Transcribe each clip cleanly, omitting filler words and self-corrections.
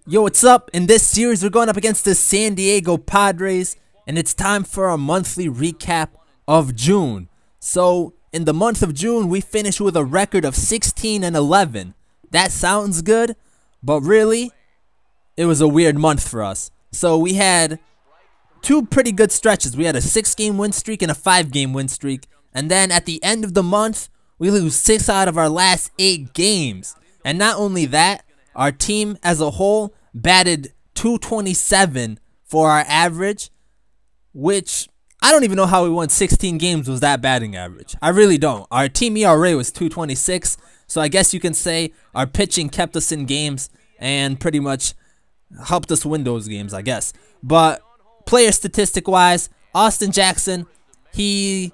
Yo, what's up? In this series, we're going up against the San Diego Padres, and it's time for our monthly recap of June. So, in the month of June, we finished with a record of 16-11. That sounds good, but really, it was a weird month for us. So, we had two pretty good stretches. We had a 6-game win streak and a 5-game win streak. And then at the end of the month, we lose 6 out of our last 8 games. And not only that, our team as a whole batted .227 for our average, which I don't even know how we won 16 games with that batting average. I really don't. Our team ERA was .226, so I guess you can say our pitching kept us in games and pretty much helped us win those games, I guess. But player statistic-wise, A.Jackson, he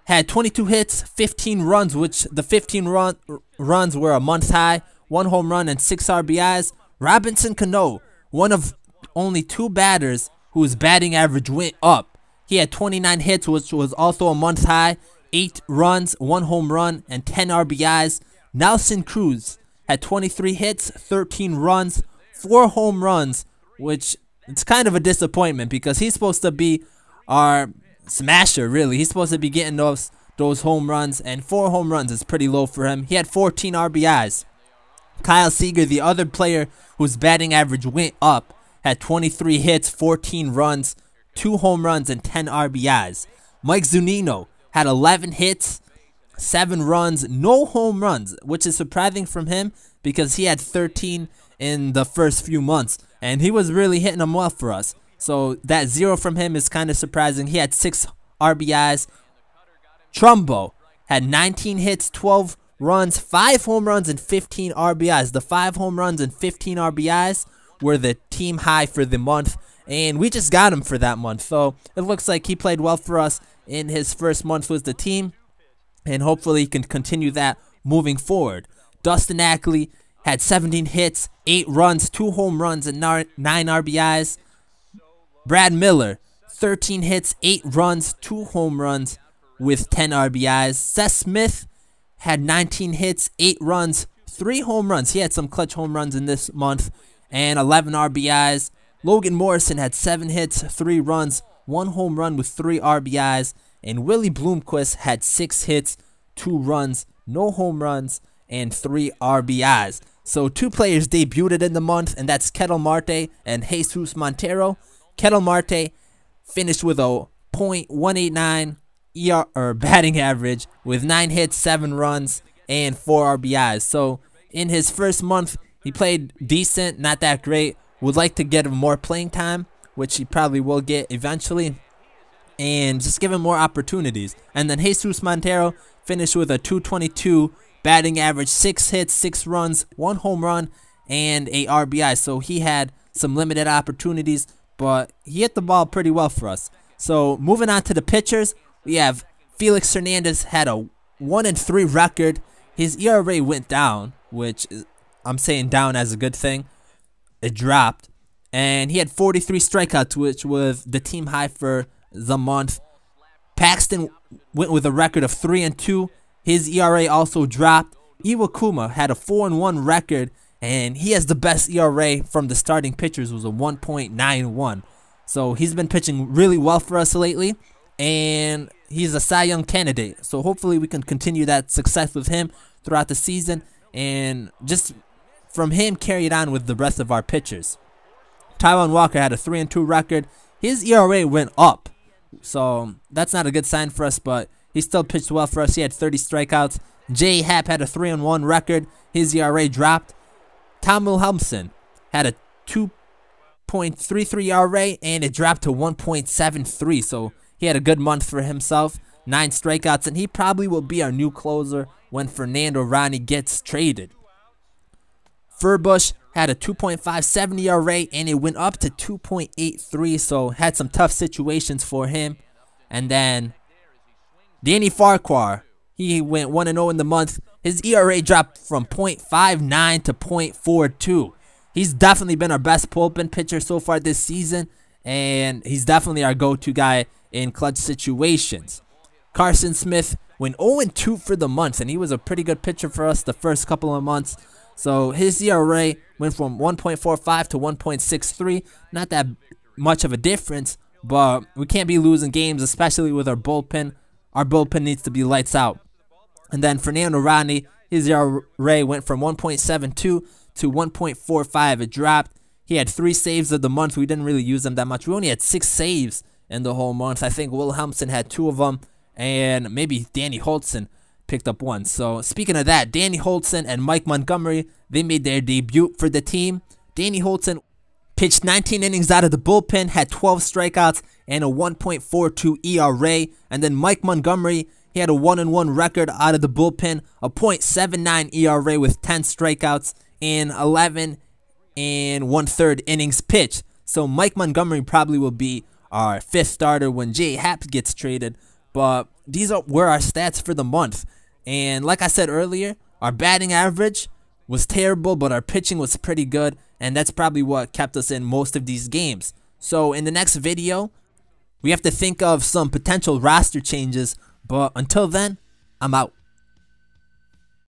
had 22 hits, 15 runs, which the 15 runs were a month high, 1 home run and 6 RBIs. R.Cano, one of only 2 batters whose batting average went up. He had 29 hits, which was also a month high, 8 runs, 1 home run, and 10 RBIs. N.Cruz had 23 hits, 13 runs, 4 home runs, which it's kind of a disappointment because he's supposed to be our smasher, really. He's supposed to be getting those home runs, and 4 home runs is pretty low for him. He had 14 RBIs. K.Seager, the other player whose batting average went up, had 23 hits, 14 runs, 2 home runs, and 10 RBIs. Mike Zunino had 11 hits, 7 runs, no home runs, which is surprising from him because he had 13 in the first few months, and he was really hitting them well for us. So that 0 from him is kind of surprising. He had 6 RBIs. Trumbo had 19 hits, 12 runs, 5 home runs, and 15 RBIs. The 5 home runs and 15 RBIs were the team high for the month, and we just got him for that month. So it looks like he played well for us in his first month with the team, and hopefully he can continue that moving forward. Dustin Ackley had 17 hits, 8 runs, 2 home runs, and 9 RBIs. Brad Miller, 13 hits, 8 runs, 2 home runs with 10 RBIs. Seth Smith had 19 hits, 8 runs, 3 home runs. He had some clutch home runs in this month, and 11 RBIs. Logan Morrison had 7 hits, 3 runs, 1 home run with 3 RBIs. And Willie Bloomquist had 6 hits, 2 runs, no home runs, and 3 RBIs. So 2 players debuted in the month, and that's Ketel Marte and Jesus Montero. Ketel Marte finished with a .189 batting average with 9 hits, 7 runs, and 4 RBIs. So in his first month, he played decent, not that great. Would like to get him more playing time, which he probably will get eventually, and just give him more opportunities. And then Jesus Montero finished with a .222 batting average, 6 hits, 6 runs, 1 home run, and a RBI. So he had some limited opportunities, but he hit the ball pretty well for us. So moving on to the pitchers, we have Felix Hernandez had a 1-3 record. His ERA went down, which I'm saying down as a good thing. It dropped, and he had 43 strikeouts, which was the team high for the month. Paxton went with a record of 3-2. His ERA also dropped. Iwakuma had a 4-1 record, and he has the best ERA from the starting pitchers, was a 1.91. So he's been pitching really well for us lately, and he's a Cy Young candidate. So hopefully we can continue that success with him throughout the season, and just from him carry it on with the rest of our pitchers. Taijuan Walker had a 3-2 record. His ERA went up, so that's not a good sign for us, but he still pitched well for us. He had 30 strikeouts. Jay Happ had a 3-1 record. His ERA dropped. Tom Wilhelmsen had a 2.33 ERA, and it dropped to 1.73. So he had a good month for himself. 9 strikeouts, and he probably will be our new closer when Fernando Ronnie gets traded. Furbush had a 2.57 ERA, and it went up to 2.83. So had some tough situations for him. And then Danny Farquhar, he went 1-0 in the month. His ERA dropped from .59 to .42. He's definitely been our best bullpen pitcher so far this season, and he's definitely our go-to guy in clutch situations. Carson Smith went 0-2 for the month, and he was a pretty good pitcher for us the first couple of months. So his ERA went from 1.45 to 1.63. Not that much of a difference, but we can't be losing games, especially with our bullpen. Our bullpen needs to be lights out. And then Fernando Rodney, his ERA went from 1.72 to 1.45. It dropped. He had 3 saves of the month. We didn't really use them that much. We only had 6 saves in the whole month. I think Will Helmson had 2 of them, and maybe Danny Holtzen picked up 1. So speaking of that, Danny Holtzen and Mike Montgomery, they made their debut for the team. Danny Holtzen pitched 19 innings out of the bullpen, had 12 strikeouts, and a 1.42 ERA. And then Mike Montgomery, he had a 1-1 record out of the bullpen, a .79 ERA with 10 strikeouts in 11 and 1/3 innings pitched. So Mike Montgomery probably will be our 5th starter when Jay Happ gets traded. But these were our stats for the month. And like I said earlier, our batting average was terrible, but our pitching was pretty good. And that's probably what kept us in most of these games. So in the next video, we have to think of some potential roster changes. But until then, I'm out.